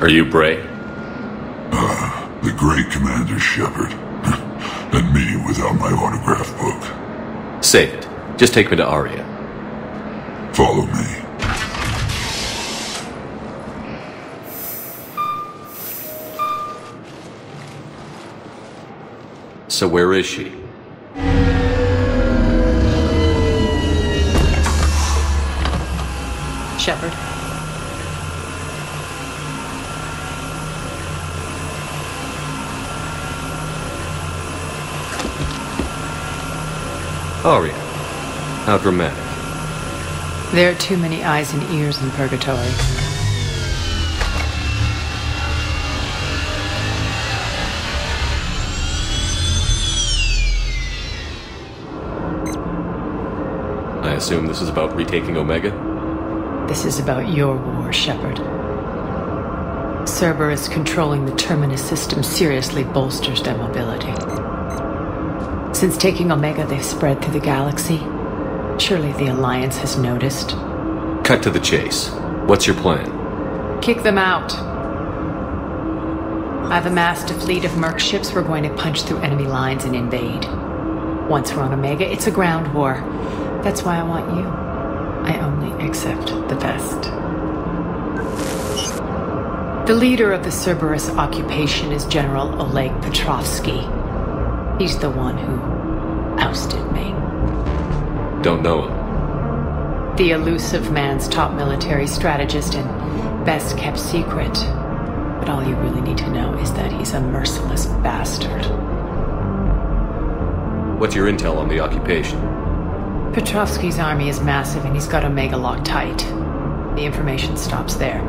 Are you Bray? The great Commander Shepard. And me without my autograph book. Save it. Just take me to Aria. Follow me. So where is she? Shepard. Aria. How dramatic. There are too many eyes and ears in Purgatory. I assume this is about retaking Omega? This is about your war, Shepard. Cerberus controlling the Terminus system seriously bolsters their mobility. Since taking Omega, they've spread through the galaxy. Surely the Alliance has noticed. Cut to the chase. What's your plan? Kick them out. I've amassed a fleet of merc ships. We're going to punch through enemy lines and invade. Once we're on Omega, it's a ground war. That's why I want you. I only accept the best. The leader of the Cerberus occupation is General Oleg Petrovsky. He's the one who ousted me. Don't know him. The elusive man's top military strategist and best kept secret. But all you really need to know is that he's a merciless bastard. What's your intel on the occupation? Petrovsky's army is massive and he's got Omega locked tight. The information stops there.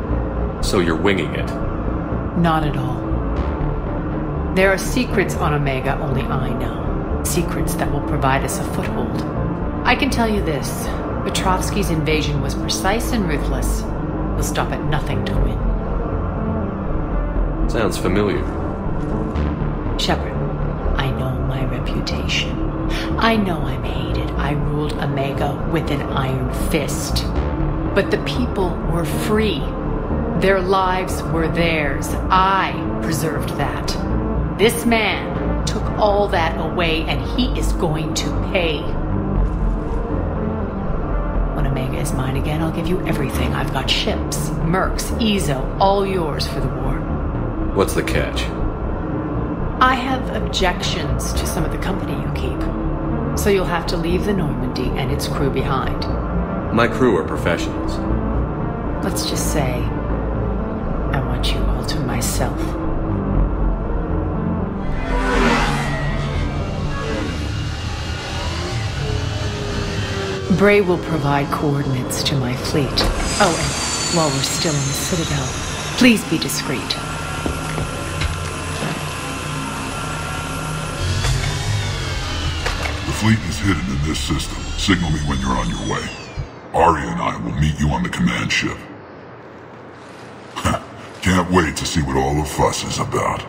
So you're winging it? Not at all. There are secrets on Omega only I know. Secrets that will provide us a foothold. I can tell you this. Petrovsky's invasion was precise and ruthless. He'll stop at nothing to win. Sounds familiar. Shepard, I know my reputation. I know I'm hated. I ruled Omega with an iron fist. But the people were free. Their lives were theirs. I preserved that. This man took all that away, and he is going to pay. When Omega is mine again, I'll give you everything. I've got ships, mercs, Ezo, all yours for the war. What's the catch? I have objections to some of the company you keep. So you'll have to leave the Normandy and its crew behind. My crew are professionals. Let's just say, I want you all to myself. Bray will provide coordinates to my fleet. Oh, and while we're still in the Citadel, please be discreet. The fleet is hidden in this system. Signal me when you're on your way. Aria and I will meet you on the command ship. Can't wait to see what all the fuss is about.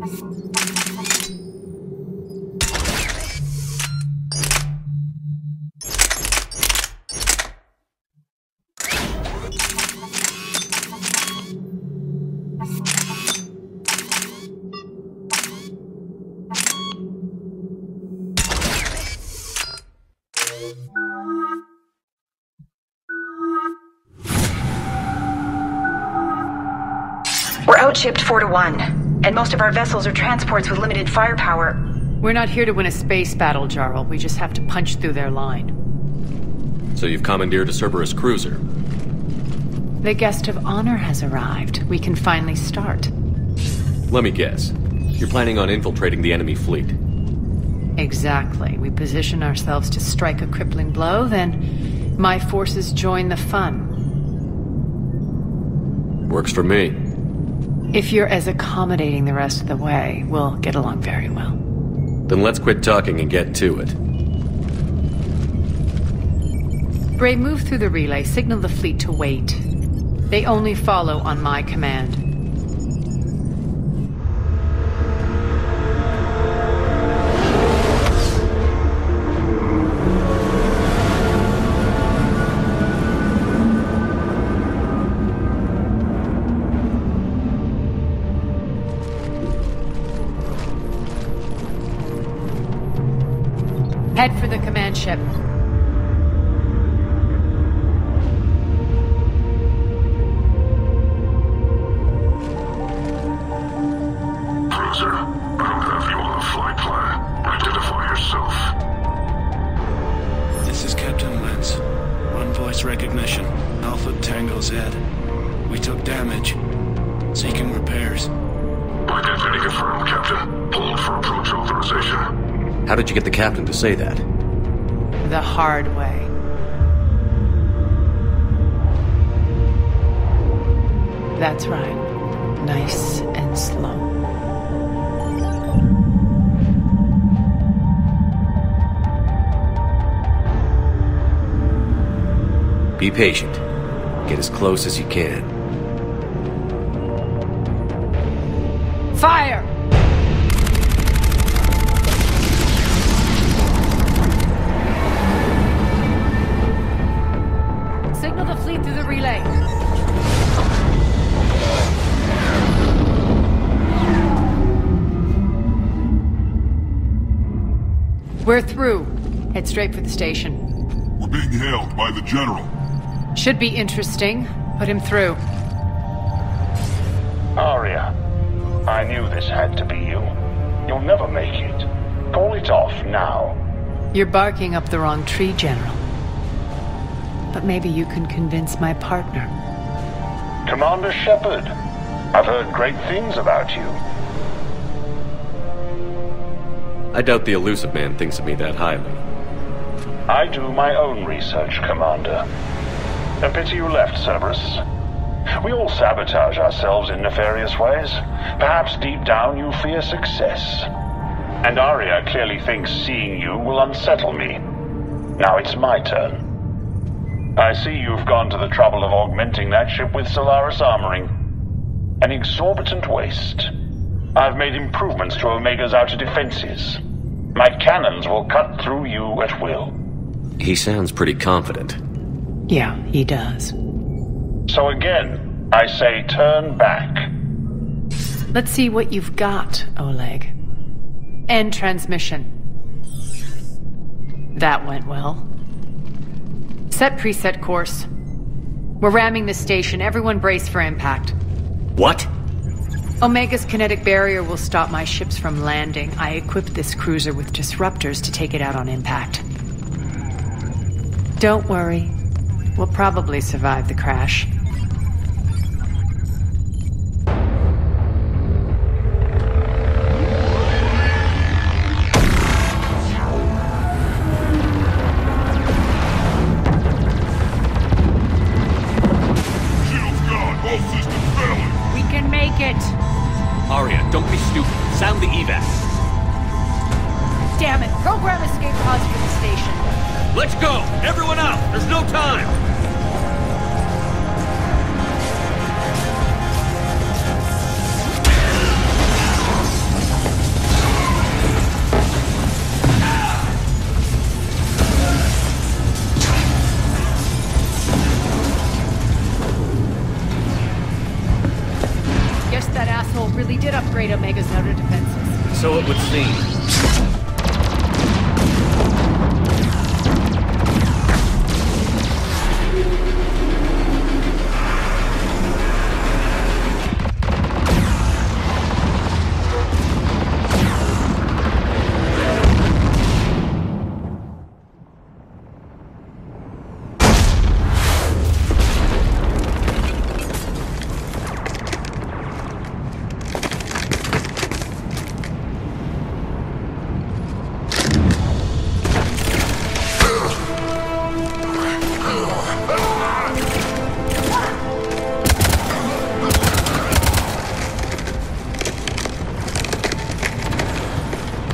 We're outshipped 4-1, and most of our vessels are transports with limited firepower. We're not here to win a space battle, Jarl. We just have to punch through their line. So you've commandeered a Cerberus cruiser. The guest of honor has arrived. We can finally start. Let me guess. You're planning on infiltrating the enemy fleet. Exactly. We position ourselves to strike a crippling blow, then my forces join the fun. Works for me. If you're as accommodating the rest of the way, we'll get along very well. Then let's quit talking and get to it. Bray, move through the relay. Signal the fleet to wait. They only follow on my command. Head for the command ship. Cruiser, I'll have you on the flight plan. Identify yourself. This is Captain Lentz. On voice recognition. Alpha Tango Z. We took damage. Seeking repairs. Identity confirmed, Captain. Hold for approach authorization. How did you get the captain to say that? The hard way. That's right. Nice and slow. Be patient. Get as close as you can. Fire! Signal the fleet through the relay. We're through. Head straight for the station. We're being hailed by the General. Should be interesting. Put him through. Arya, I knew this had to be you. You'll never make it. Call it off now. You're barking up the wrong tree, General. But maybe you can convince my partner. Commander Shepard, I've heard great things about you. I doubt the elusive man thinks of me that highly. I do my own research, Commander. A pity you left, Cerberus. We all sabotage ourselves in nefarious ways. Perhaps deep down you fear success. And Arya clearly thinks seeing you will unsettle me. Now it's my turn. I see you've gone to the trouble of augmenting that ship with Solaris armoring. An exorbitant waste. I've made improvements to Omega's outer defenses. My cannons will cut through you at will. He sounds pretty confident. Yeah, he does. So again, I say turn back. Let's see what you've got, Oleg. End transmission. That went well. Set preset course. We're ramming the station. Everyone brace for impact. What? Omega's kinetic barrier will stop my ships from landing. I equipped this cruiser with disruptors to take it out on impact. Don't worry. We'll probably survive the crash. Arya, don't be stupid. Sound the evac. Damn it! Program escape pods for the station. Let's go! Everyone out! There's no time! really did upgrade Omega's outer defenses. So it would seem.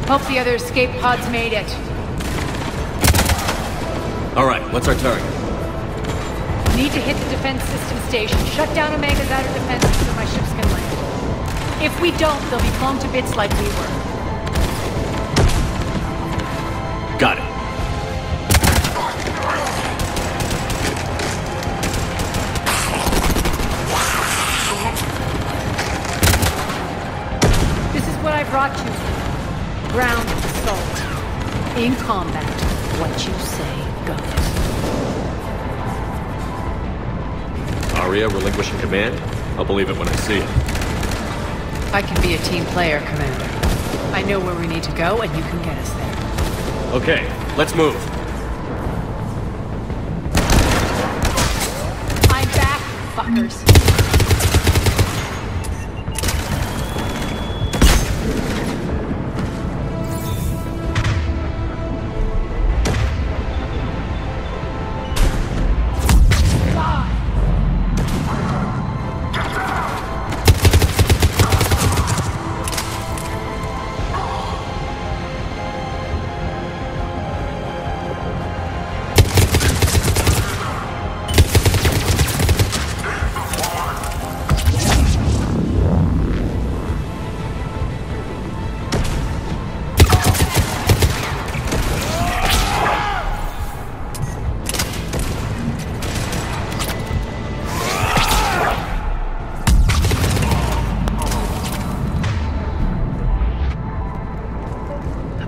Hope the other escape pods made it. Alright, what's our target? Need to hit the defense system station. Shut down Omega's outer defenses so my ships can land. If we don't, they'll be blown to bits like we were. Got it. This is what I brought you for. Ground assault. In combat, what you say goes. Aria relinquishing command? I'll believe it when I see it. I can be a team player, Commander. I know where we need to go, and you can get us there. Okay, let's move. I'm back, fuckers.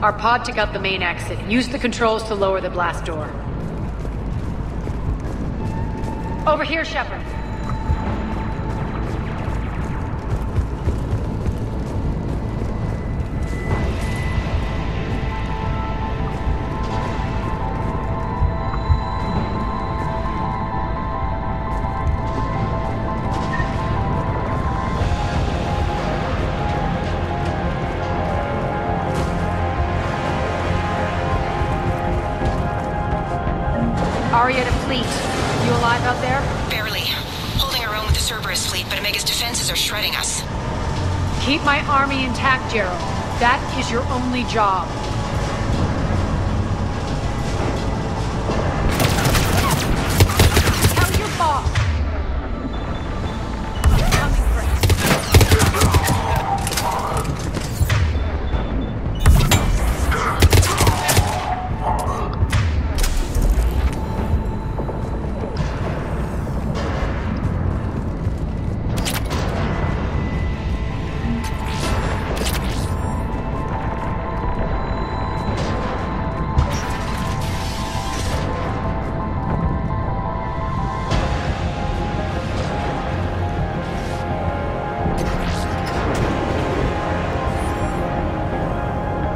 Our pod took out the main exit. Use the controls to lower the blast door. Over here, Shepard. Aria to fleet. You alive out there? Barely. Holding our own with the Cerberus fleet, but Omega's defenses are shredding us. Keep my army intact, Gerald. That is your only job. Tell your boss. I'm coming for him.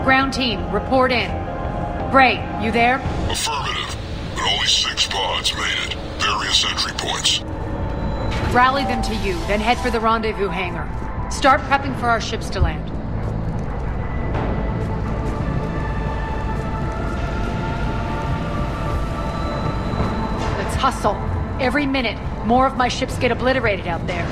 Ground team, report in. Bray, you there? Affirmative. But only 6 pods made it. Various entry points. Rally them to you, then head for the rendezvous hangar. Start prepping for our ships to land. Let's hustle. Every minute, more of my ships get obliterated out there.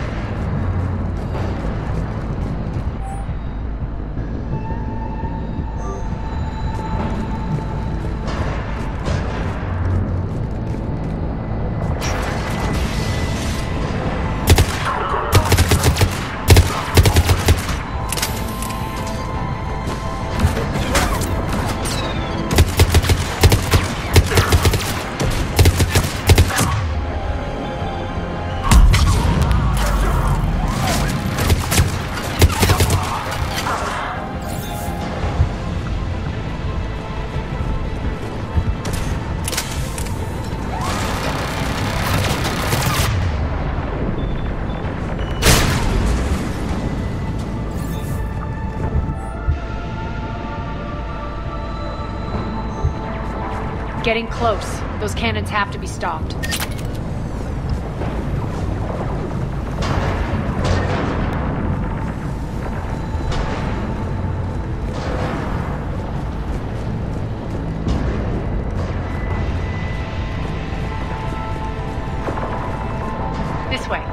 getting close. Those cannons have to be stopped. This way.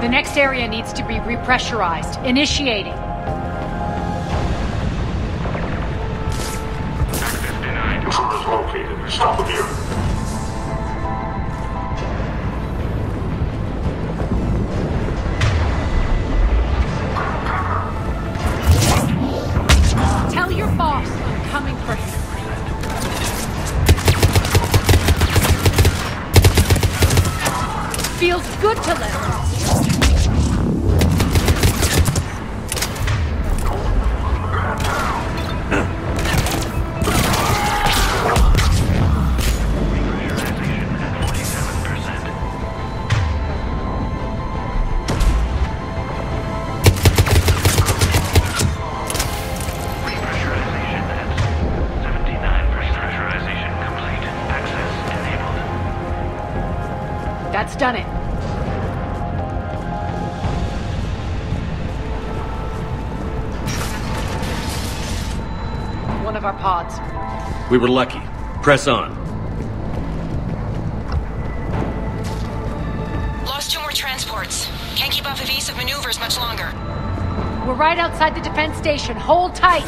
The next area needs to be repressurized. Initiating. Access denied. Intruders located. Stop immediately. Tell your boss I'm coming for him. Feels good to let her. That's done it. One of our pods. We were lucky. Press on. Lost 2 more transports. Can't keep up evasive maneuvers much longer. We're right outside the defense station. Hold tight.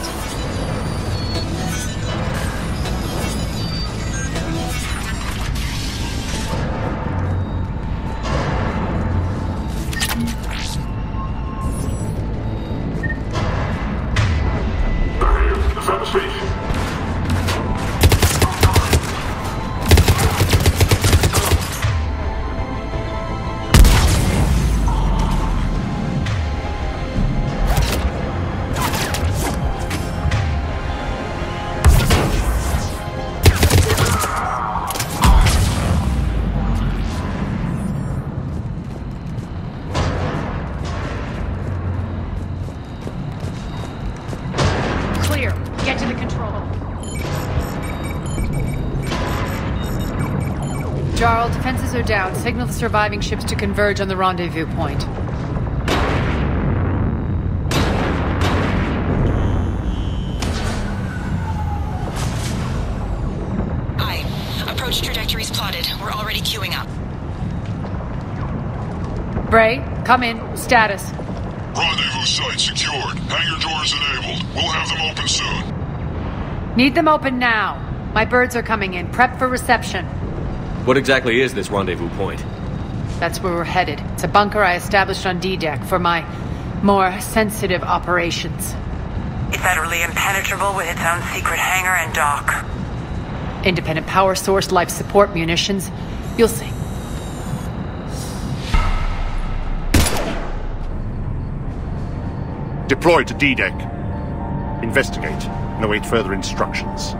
Get to the control. Jarl, defenses are down. Signal the surviving ships to converge on the rendezvous point. Aye. Approach trajectories plotted. We're already queuing up. Bray, come in. Status. Rendezvous site secured. Hangar doors enabled. We'll have them open soon. Need them open now. My birds are coming in. Prep for reception. What exactly is this rendezvous point? That's where we're headed. It's a bunker I established on D-Deck for my more sensitive operations. It's utterly impenetrable with its own secret hangar and dock. Independent power source, life support, munitions. You'll see. Deploy to D-Deck. Investigate and await further instructions.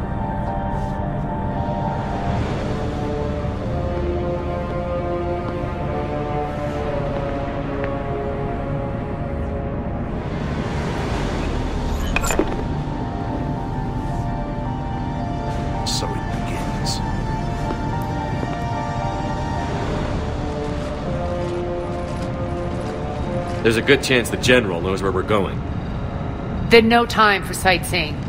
So it begins. There's a good chance the General knows where we're going. Then no time for sightseeing.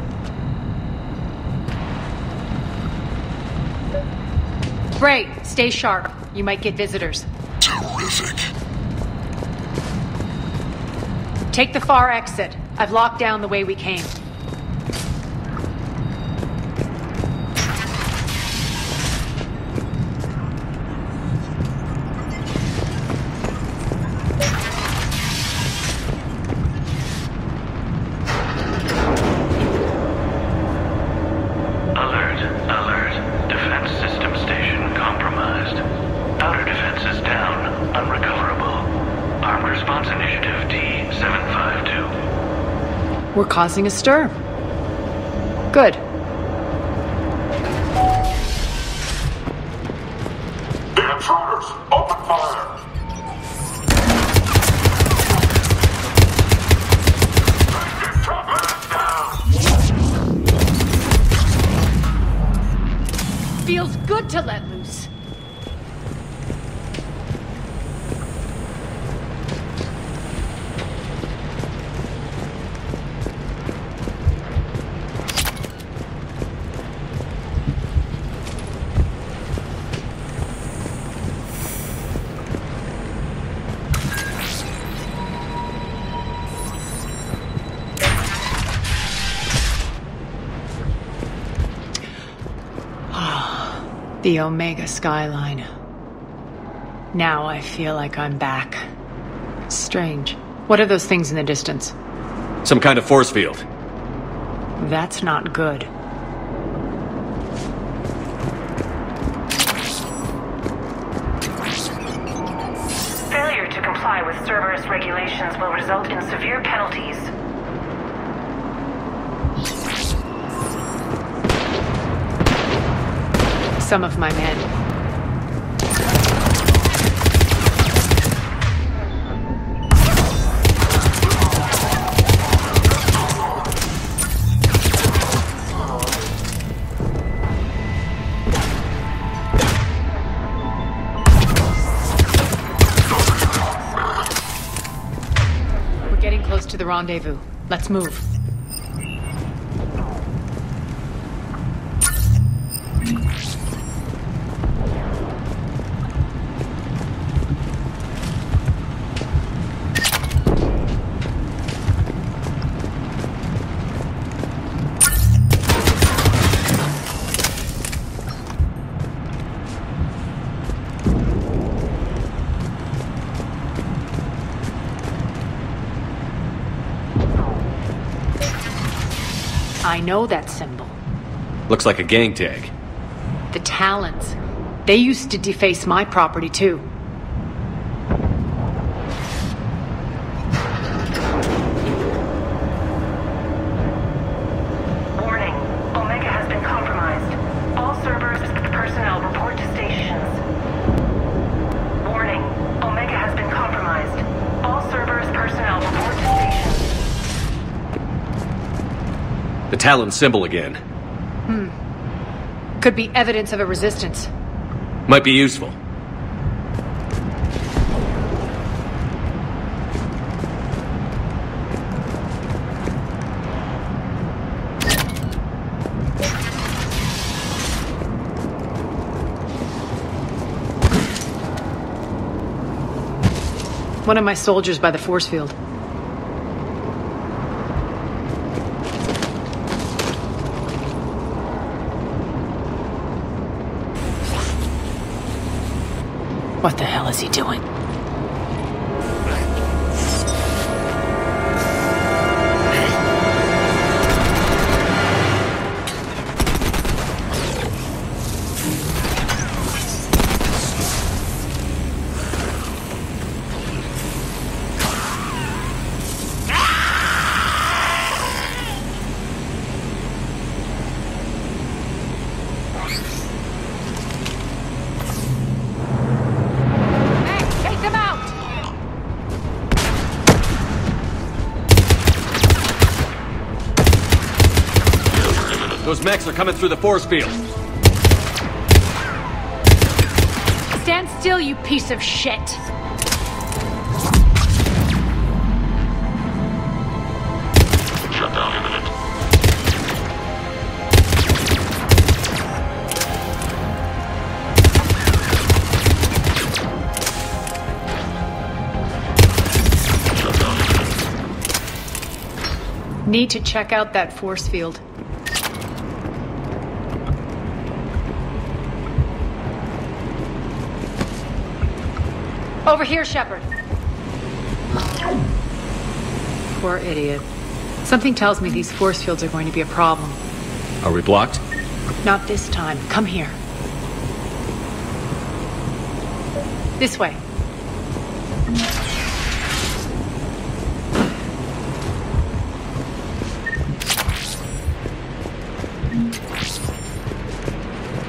Bray, stay sharp. You might get visitors. Terrific. Take the far exit. I've locked down the way we came. We're causing a stir. Good. Damage good to let loose. The Omega skyline. Now I feel like I'm back. Strange. What are those things in the distance? Some kind of force field. That's not good. Failure to comply with Cerberus regulations will result in severe penalties. Some of my men. We're getting close to the rendezvous. Let's move. I know that symbol. Looks like a gang tag. The Talons. They used to deface my property, too. Warning. Omega has been compromised. All Cerberus personnel report to stations. Warning. Omega has been compromised. All Cerberus personnel report to stations. The Talon symbol again. Could be evidence of a resistance. Might be useful. One of my soldiers by the force field. What the hell is he doing? Those mechs are coming through the force field. Stand still, you piece of shit! Shut down imminent. Shut down imminent. Need to check out that force field. Over here, Shepard. Poor idiot. Something tells me these force fields are going to be a problem. Are we blocked? Not this time. Come here. This way.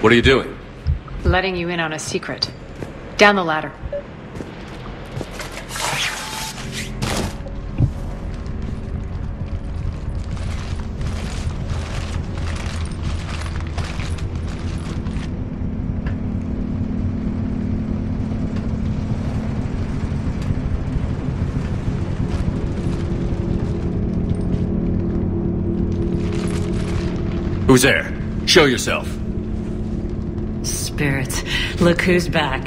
What are you doing? Letting you in on a secret. Down the ladder. Who's there? Show yourself. Spirits, look who's back.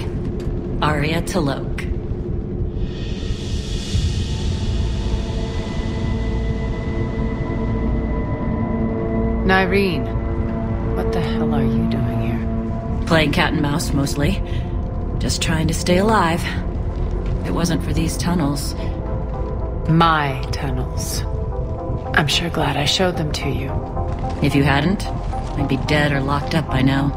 Arya Talok. Nyreen, what the hell are you doing here? Playing cat and mouse, mostly. Just trying to stay alive. If it wasn't for these tunnels. My tunnels. I'm sure glad I showed them to you. If you hadn't, I'd be dead or locked up by now.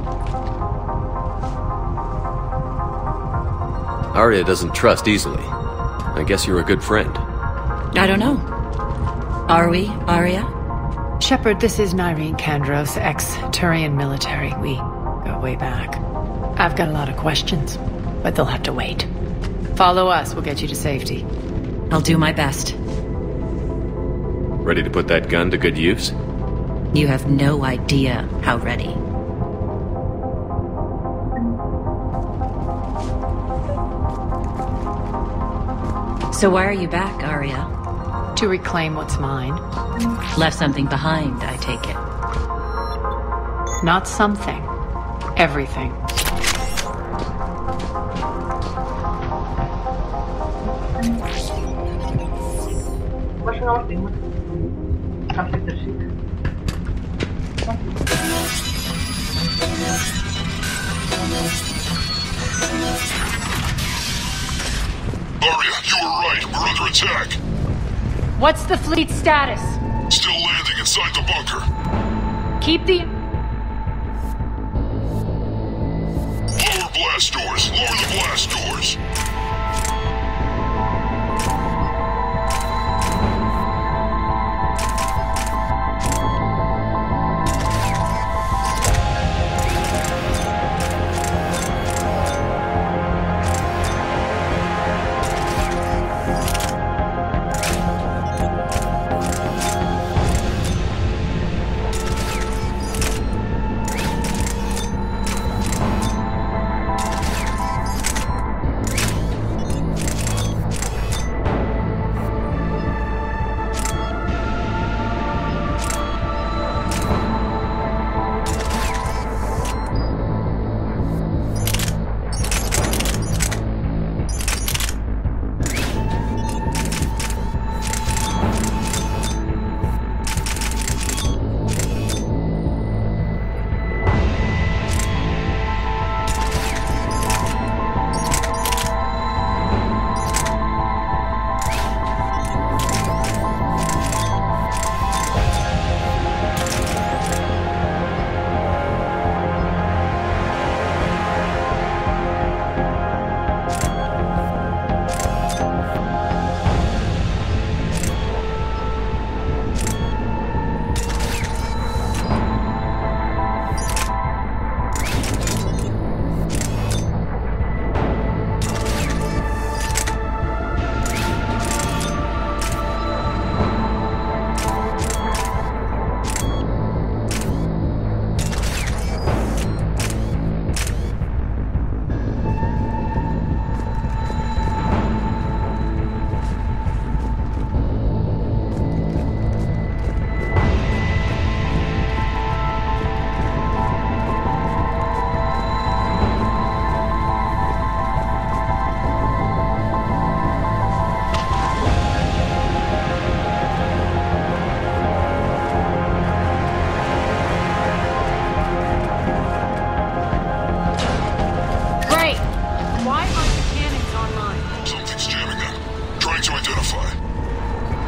Arya doesn't trust easily. I guess you're a good friend. I don't know. Are we, Arya? Shepard, this is Nyreen Kandros, ex-Turian military. We go way back. I've got a lot of questions, but they'll have to wait. Follow us, we'll get you to safety. I'll do my best. Ready to put that gun to good use? You have no idea how ready. So why are you back, Arya? To reclaim what's mine. Left something behind, I take it. Not something. Everything. Arya, you were right. We're under attack. What's the fleet status? Still landing inside the bunker. Keep the... Lower blast doors. Lower the blast doors.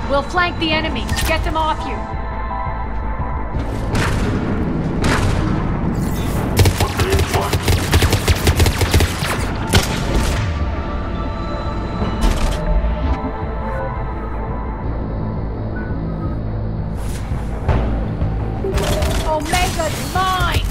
We'll flank the enemy. Get them off you. Omega's mine!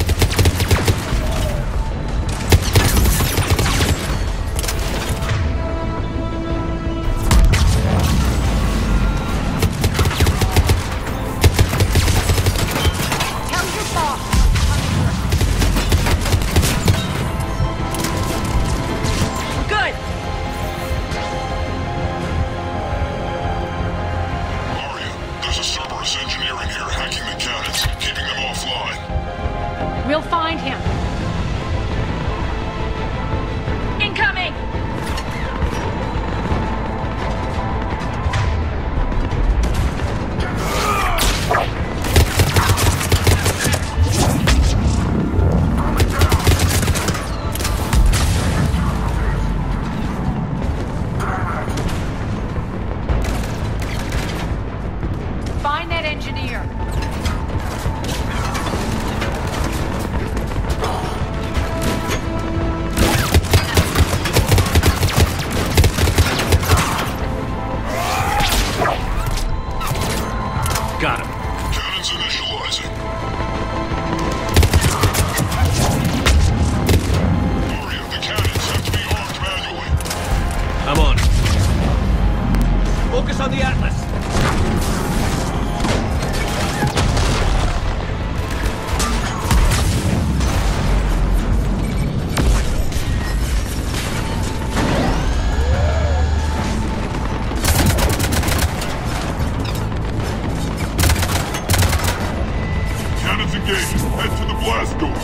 Got him. Cannons initializing. Aria, the cannons have to be armed manually. I'm on it. Focus on the Atlas. Head to the blast door.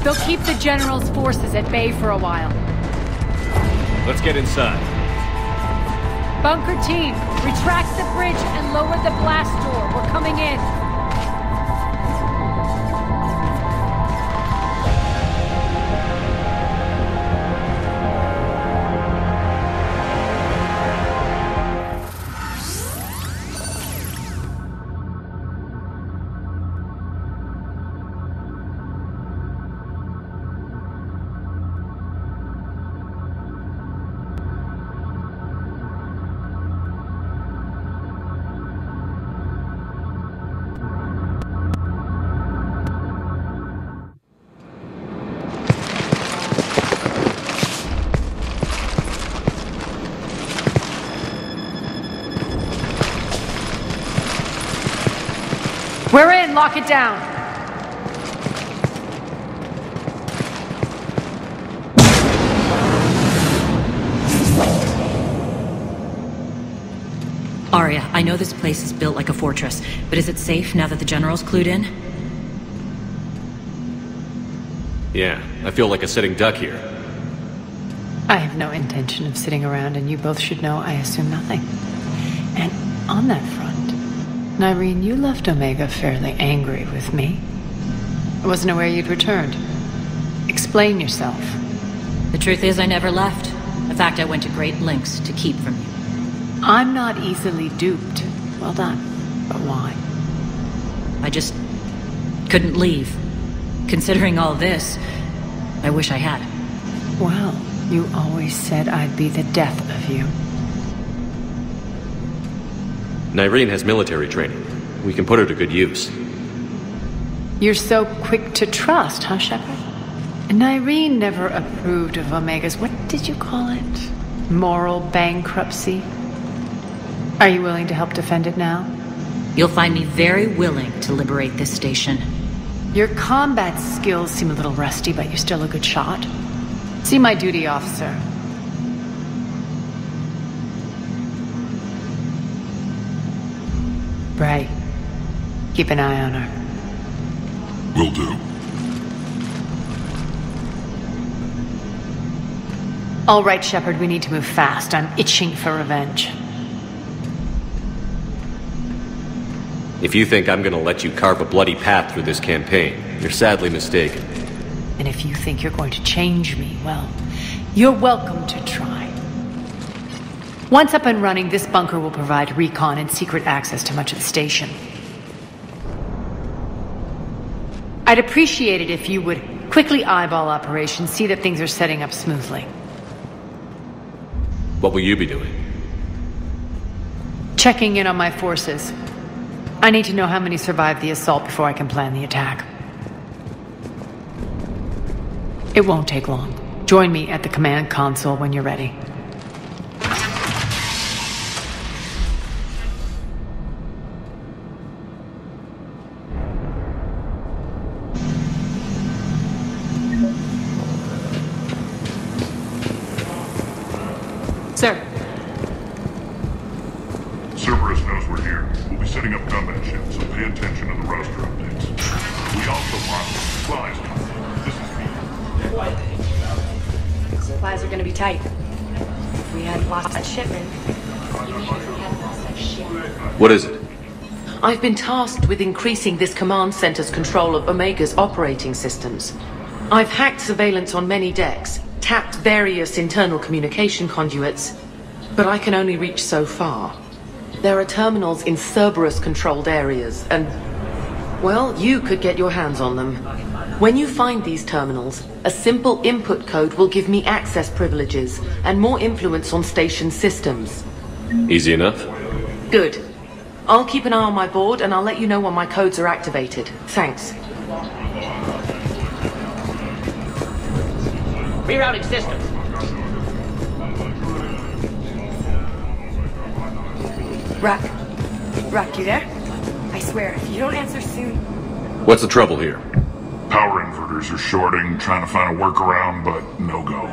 They'll keep the General's forces at bay for a while. Let's get inside. Bunker team, retract the bridge and lower the blast door. We're coming in. We're in! Lock it down! Arya, I know this place is built like a fortress, but is it safe now that the General's clued in? Yeah, I feel like a sitting duck here. I have no intention of sitting around, and you both should know I assume nothing. And on that front, Nyreen, you left Omega fairly angry with me. I wasn't aware you'd returned. Explain yourself. The truth is I never left. In fact, I went to great lengths to keep from you. I'm not easily duped. Well done. But why? I just couldn't leave. Considering all this, I wish I had. Well, you always said I'd be the death of you. Nyreen has military training. We can put her to good use. You're so quick to trust, huh, Shepard? Nyreen never approved of Omega's, what did you call it? Moral bankruptcy? Are you willing to help defend it now? You'll find me very willing to liberate this station. Your combat skills seem a little rusty, but you're still a good shot. See my duty officer. Bray, keep an eye on her. Will do. All right, Shepard, we need to move fast. I'm itching for revenge. If you think I'm gonna let you carve a bloody path through this campaign, you're sadly mistaken. And if you think you're going to change me, well, you're welcome to try. Once up and running, this bunker will provide recon and secret access to much of the station. I'd appreciate it if you would quickly eyeball operations, see that things are setting up smoothly. What will you be doing? Checking in on my forces. I need to know how many survived the assault before I can plan the attack. It won't take long. Join me at the command console when you're ready. Sir, setting up combat ships, so pay attention to the roster updates. We also want supplies. This is Supplies are gonna be tight. If we had lost that shipment... You mean if we had lost that shipment? What is it? I've been tasked with increasing this command center's control of Omega's operating systems. I've hacked surveillance on many decks, tapped various internal communication conduits, but I can only reach so far. There are terminals in Cerberus-controlled areas, and, well, you could get your hands on them. When you find these terminals, a simple input code will give me access privileges and more influence on station systems. Easy enough? Good. I'll keep an eye on my board, and I'll let you know when my codes are activated. Thanks. Rerouting systems. Rock, you there? I swear, if you don't answer soon... What's the trouble here? power inverters are shorting, trying to find a workaround, but no go.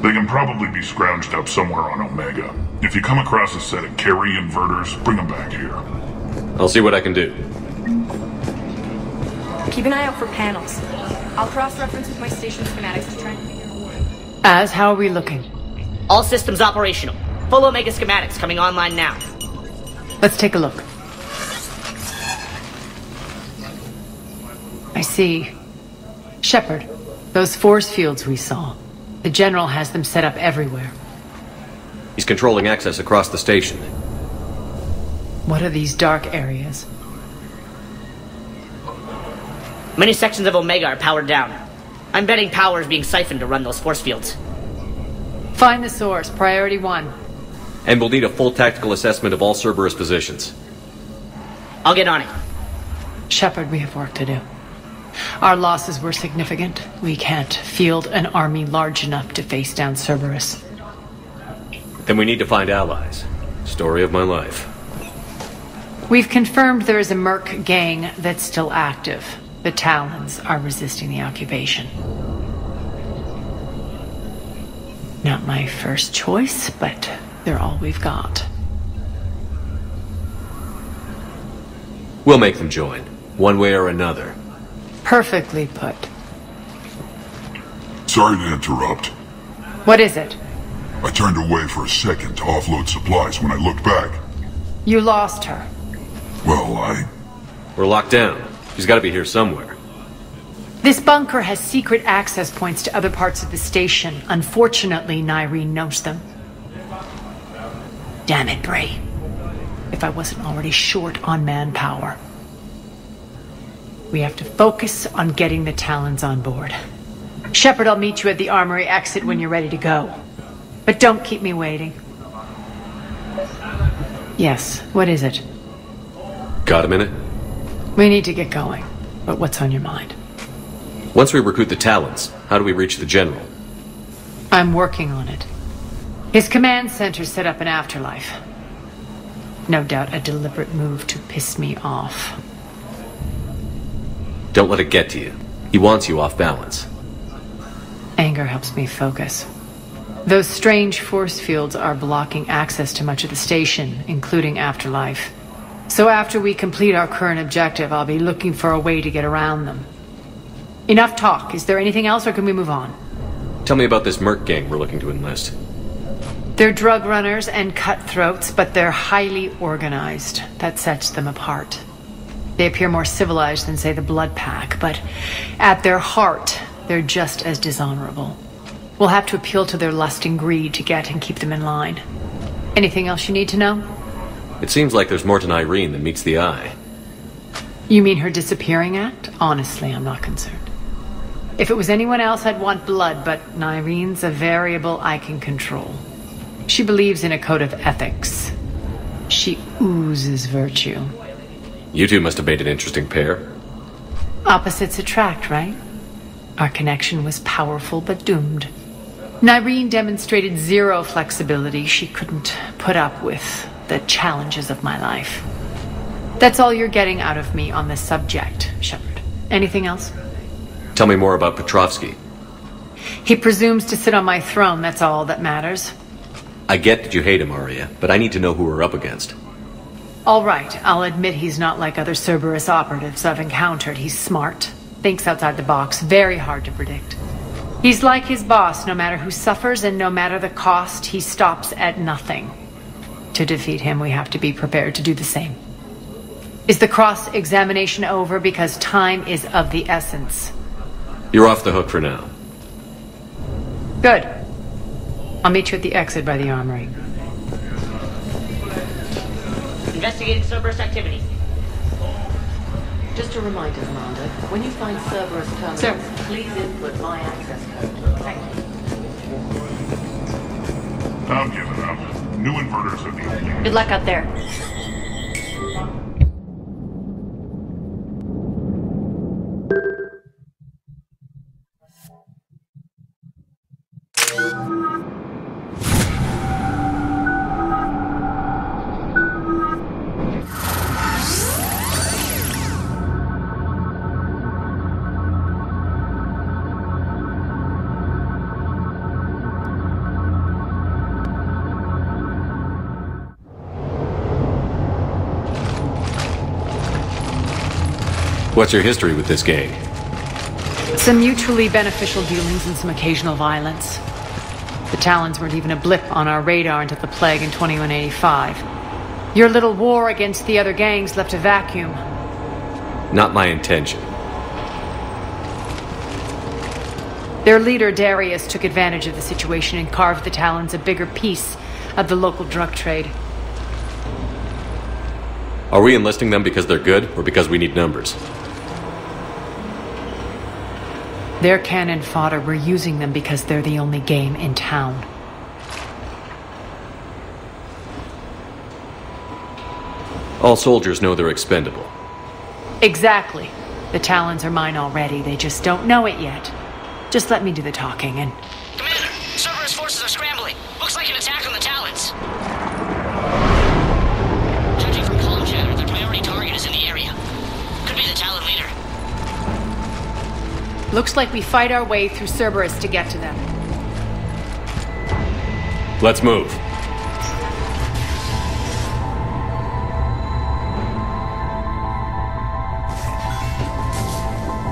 They can probably be scrounged up somewhere on Omega. If you come across a set of carry inverters, bring them back here. I'll see what I can do. Keep an eye out for panels. I'll cross-reference with my station schematics to try and figure out what... Az, how are we looking? All systems operational. Full Omega schematics coming online now. Let's take a look. I see. Shepard, those force fields we saw. The General has them set up everywhere. He's controlling access across the station. What are these dark areas? Many sections of Omega are powered down. I'm betting power is being siphoned to run those force fields. Find the source, priority 1. And we'll need a full tactical assessment of all Cerberus positions. I'll get on it. Shepard, we have work to do. Our losses were significant. We can't field an army large enough to face down Cerberus. Then we need to find allies. Story of my life. We've confirmed there is a merc gang that's still active. The Talons are resisting the occupation. Not my first choice, but they're all we've got. We'll make them join, one way or another. Perfectly put. Sorry to interrupt. What is it? I turned away for a second to offload supplies. When I looked back... You lost her. Well, We're locked down. She's got to be here somewhere. This bunker has secret access points to other parts of the station. Unfortunately, Nyreen knows them. Damn it, Bray. If I wasn't already short on manpower. We have to focus on getting the Talons on board. Shepard, I'll meet you at the armory exit when you're ready to go. But don't keep me waiting. Yes, what is it? Got a minute? We need to get going. But what's on your mind? Once we recruit the Talons, how do we reach the General? I'm working on it. His command center set up an afterlife. No doubt a deliberate move to piss me off. Don't let it get to you. He wants you off balance. Anger helps me focus. Those strange force fields are blocking access to much of the station, including afterlife. So after we complete our current objective, I'll be looking for a way to get around them. Enough talk. Is there anything else, or can we move on? Tell me about this merc gang we're looking to enlist. They're drug runners and cutthroats, but they're highly organized. That sets them apart. They appear more civilized than, say, the Blood Pack, but at their heart, they're just as dishonorable. We'll have to appeal to their lust and greed to get and keep them in line. Anything else you need to know? It seems like there's more to Nyreen than meets the eye. You mean her disappearing act? Honestly, I'm not concerned. If it was anyone else, I'd want blood, but Nyreen's a variable I can control. She believes in a code of ethics. She oozes virtue. You two must have made an interesting pair. Opposites attract, right? Our connection was powerful but doomed. Nyreen demonstrated zero flexibility. She couldn't put up with the challenges of my life. That's all you're getting out of me on this subject, Shepard. Anything else? Tell me more about Petrovsky. He presumes to sit on my throne, that's all that matters. I get that you hate him, Arya, but I need to know who we're up against. All right, I'll admit he's not like other Cerberus operatives I've encountered. He's smart, thinks outside the box, very hard to predict. He's like his boss, no matter who suffers and no matter the cost, he stops at nothing. To defeat him, we have to be prepared to do the same. Is the cross-examination over? Because time is of the essence. You're off the hook for now. Good. I'll meet you at the exit by the armory. Investigating Cerberus activity. Just a reminder, Commander, when you find Cerberus terminals, Sir. please input my access code. Thank you. I'm giving up. New inverters are the only... Good luck out there. What's your history with this gang? Some mutually beneficial dealings and some occasional violence. The Talons weren't even a blip on our radar until the plague in 2185. Your little war against the other gangs left a vacuum. Not my intention. Their leader, Darius, took advantage of the situation and carved the Talons a bigger piece of the local drug trade. Are we enlisting them because they're good, or because we need numbers? They're cannon fodder. We're using them because they're the only game in town. All soldiers know they're expendable. Exactly. The Talons are mine already. They just don't know it yet. Just let me do the talking and... Commander, Cerberus forces are scrambling. Looks like an attack on the Talons. Judging from comm chatter, their priority target is in the area. Could be the Talon leader. Looks like we fight our way through Cerberus to get to them. Let's move.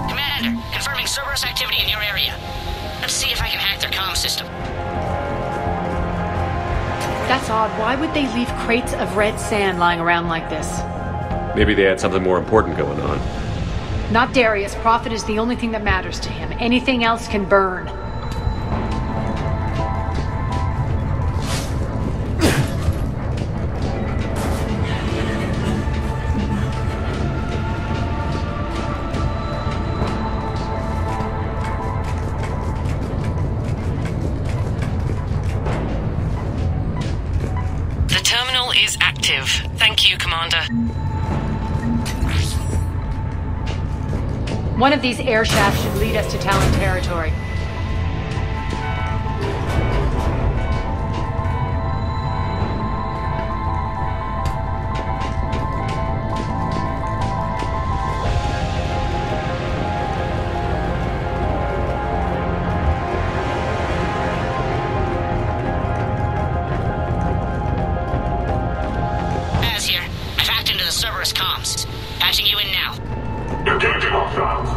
Commander, confirming Cerberus activity in your area. Let's see if I can hack their comm system. That's odd. Why would they leave crates of red sand lying around like this? Maybe they had something more important going on. Not Darius. Profit is the only thing that matters to him. Anything else can burn. The terminal is active. Thank you, Commander. One of these air shafts should lead us to Talon territory. Az here. I've hacked into the Cerberus comms. Patching you in now. Engaging hostiles.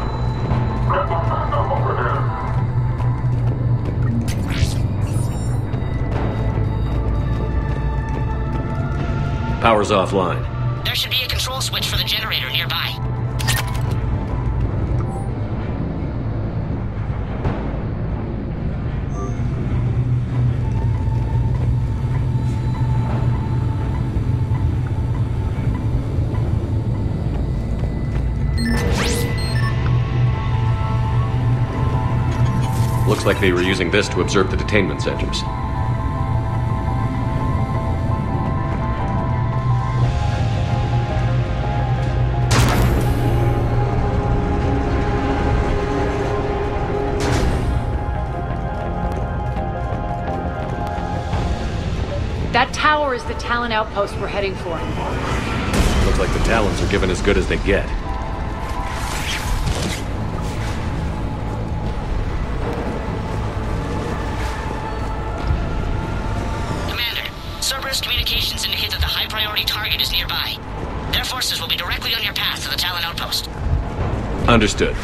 Over there. Power's offline. There should be a control switch for the generator nearby. Looks like they were using this to observe the detainment centers. That tower is the Talon outpost we're heading for. Looks like the Talons are given as good as they get. Cerberus communications indications indicate that the high-priority target is nearby. Their forces will be directly on your path to the Talon outpost. Understood.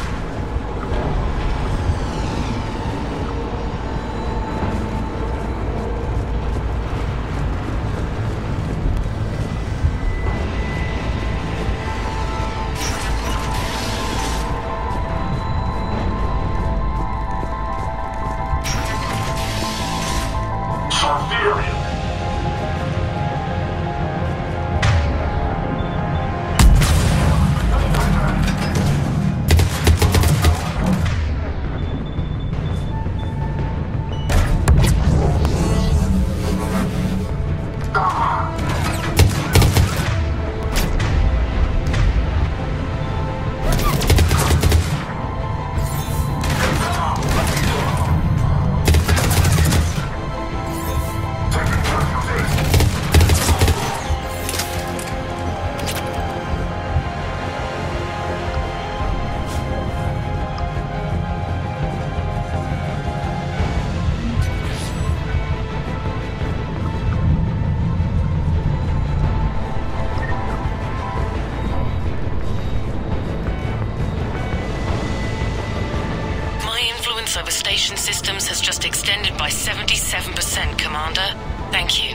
Over station systems has just extended by 77%, Commander. Thank you.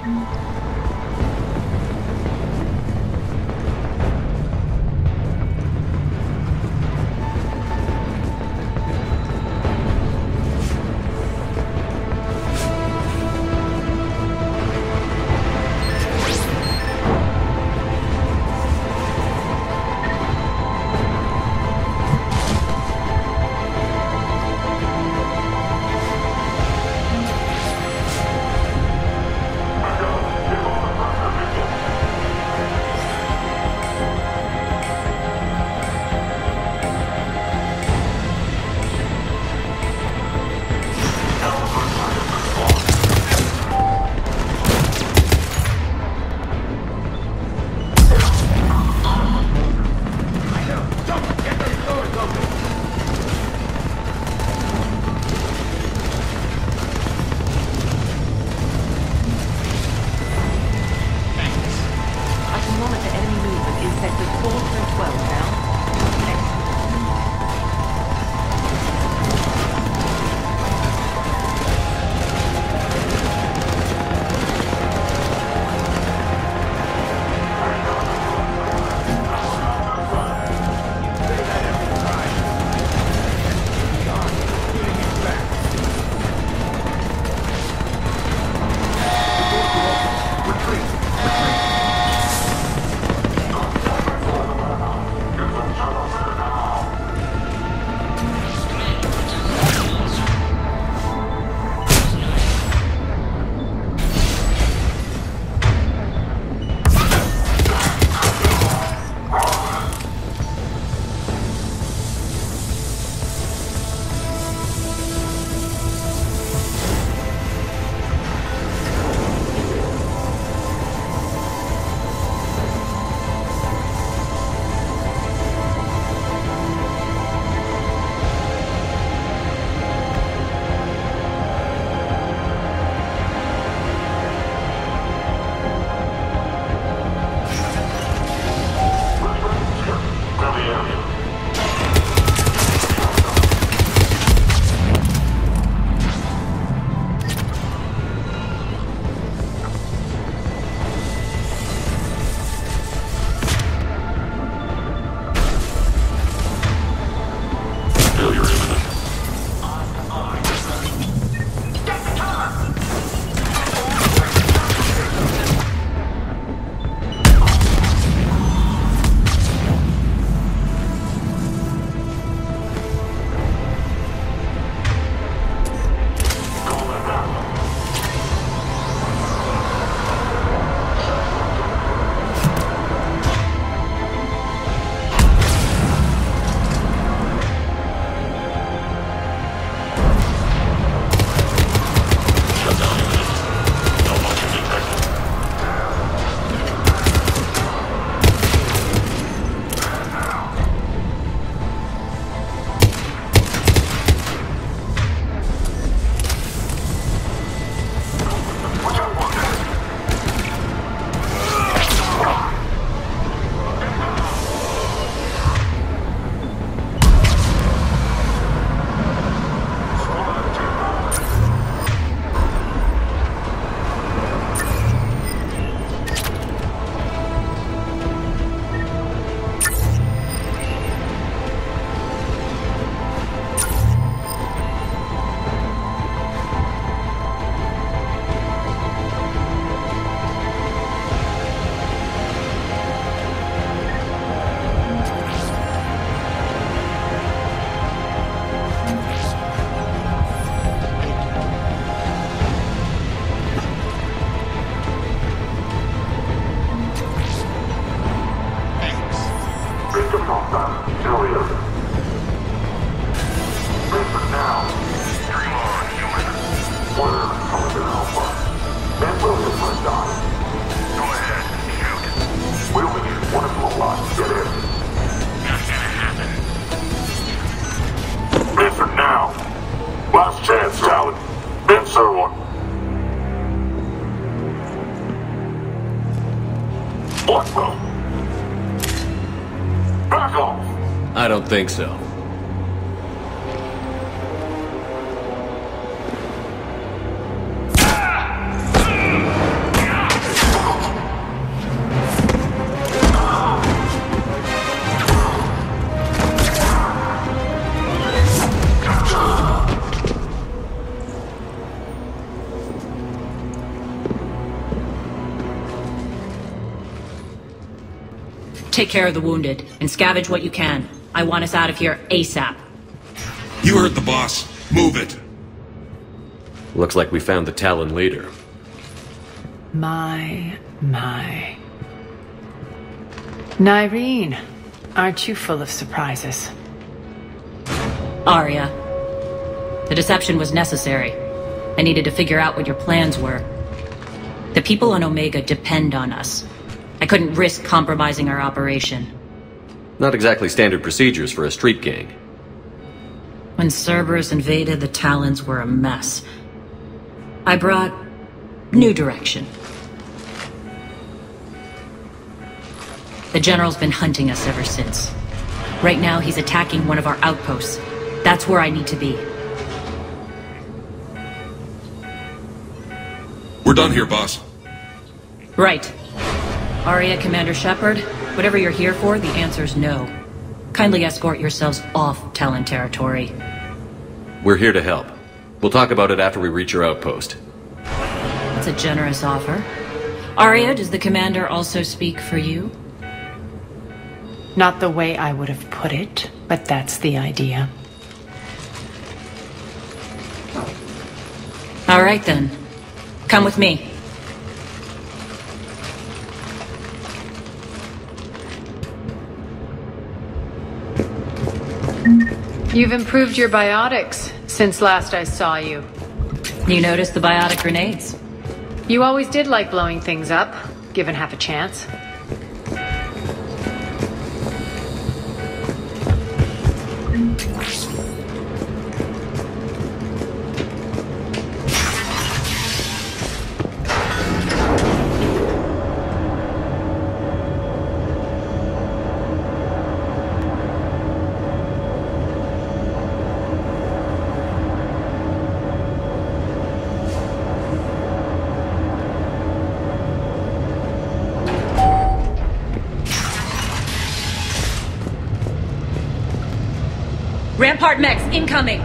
everyone. What the? Back off! I don't think so. Take care of the wounded, and scavenge what you can. I want us out of here ASAP. You heard the boss. Move it. Looks like we found the Talon leader. My. Nyreen, aren't you full of surprises? Arya. The deception was necessary. I needed to figure out what your plans were. The people on Omega depend on us. I couldn't risk compromising our operation. Not exactly standard procedures for a street gang. When Cerberus invaded, the Talons were a mess. I brought new direction. The General's been hunting us ever since. Right now, he's attacking one of our outposts. That's where I need to be. We're done here, boss. Right. Arya, Commander Shepard, whatever you're here for, the answer's no. Kindly escort yourselves off Talon territory. We're here to help. We'll talk about it after we reach your outpost. It's a generous offer. Arya, does the Commander also speak for you? Not the way I would have put it, but that's the idea. All right then. Come with me. You've improved your biotics since last I saw you. You noticed the biotic grenades? You always did like blowing things up, given half a chance. Rampart mechs incoming!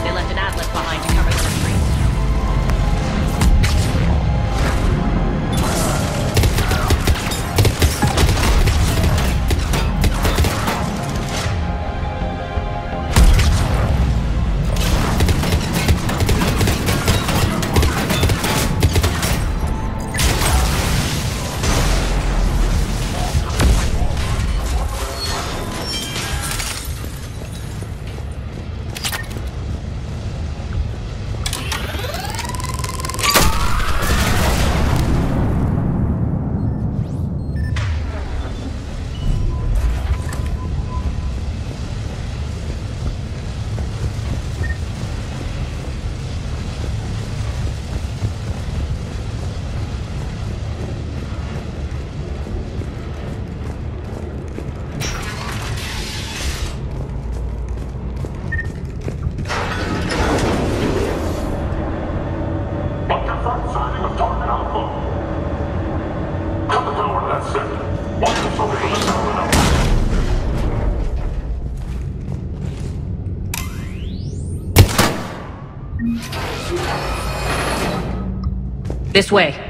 They left an atlas behind to cover the street. This way.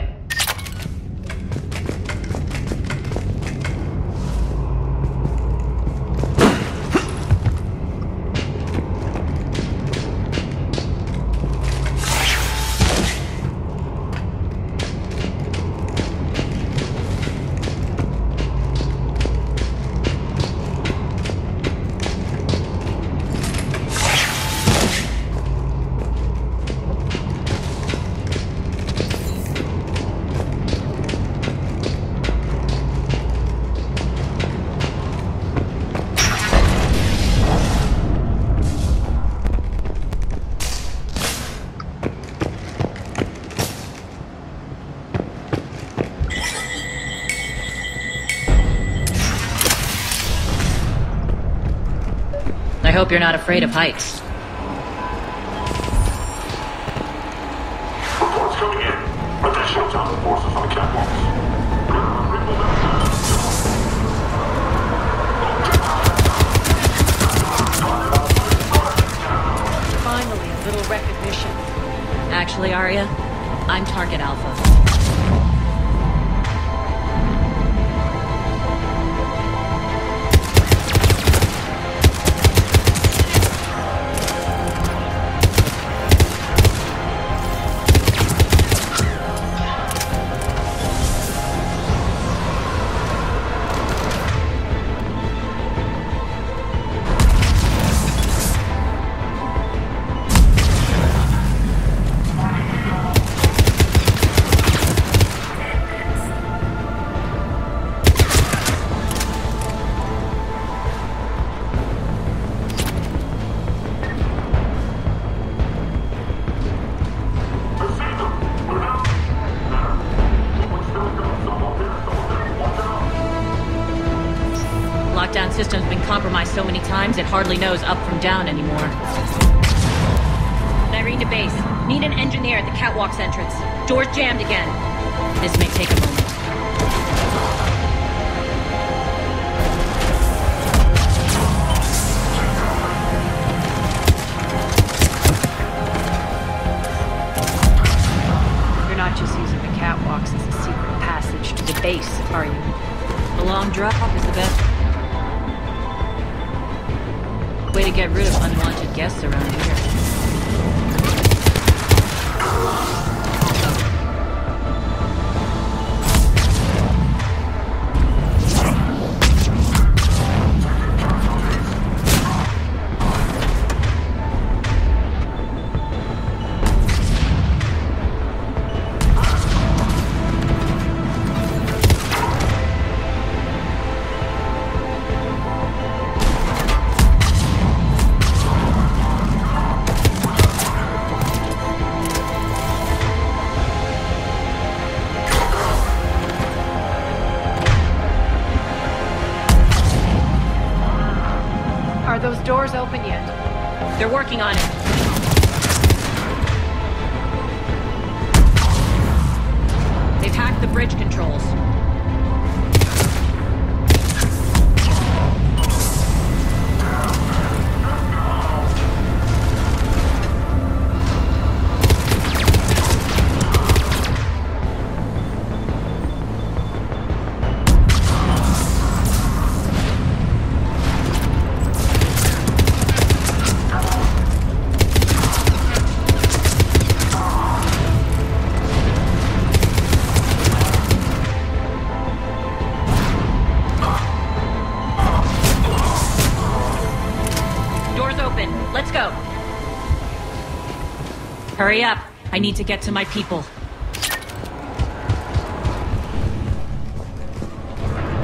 hope you're not afraid of heights. Reports coming in. Additional task forces on the catwalks. Finally, a little recognition. Actually, Arya, I'm Target Alpha. Lockdown system's been compromised so many times it hardly knows up from down anymore. Irene to base. Need an engineer at the catwalk's entrance. Door's jammed again. This may take a moment. You're not just using the catwalks as a secret passage to the base, are you? The long drop is the best way to get rid of unwanted guests around here. Are those doors open yet? They're working on it. They've hacked the bridge controls. Let's go. Hurry up. I need to get to my people.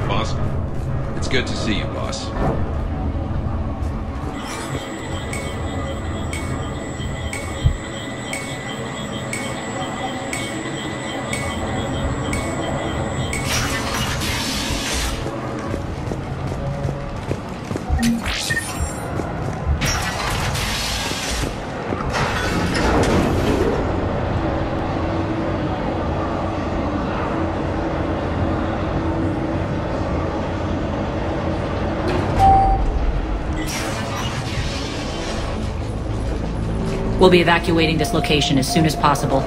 Boss, it's good to see you, boss. We'll be evacuating this location as soon as possible.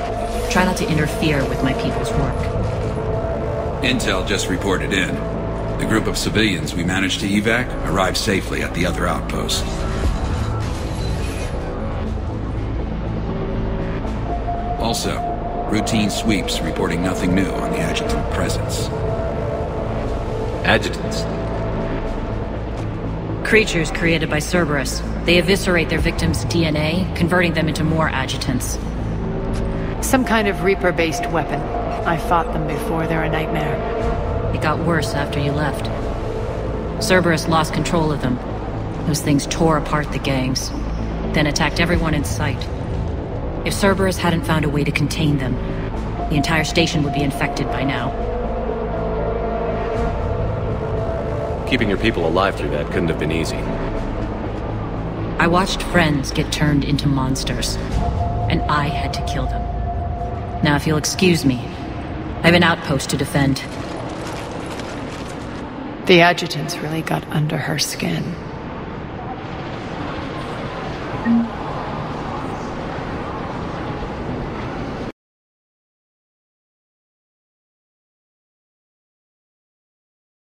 Try not to interfere with my people's work. Intel just reported in. The group of civilians we managed to evac arrived safely at the other outpost. Also, routine sweeps reporting nothing new on the adjutant presence. Adjutants? Creatures created by Cerberus. They eviscerate their victims' DNA, converting them into more adjutants. Some kind of Reaper-based weapon. I fought them before, they're a nightmare. It got worse after you left. Cerberus lost control of them. Those things tore apart the gangs, then attacked everyone in sight. If Cerberus hadn't found a way to contain them, the entire station would be infected by now. Keeping your people alive through that couldn't have been easy. I watched friends get turned into monsters, and I had to kill them. Now, if you'll excuse me, I have an outpost to defend. The adjutants really got under her skin.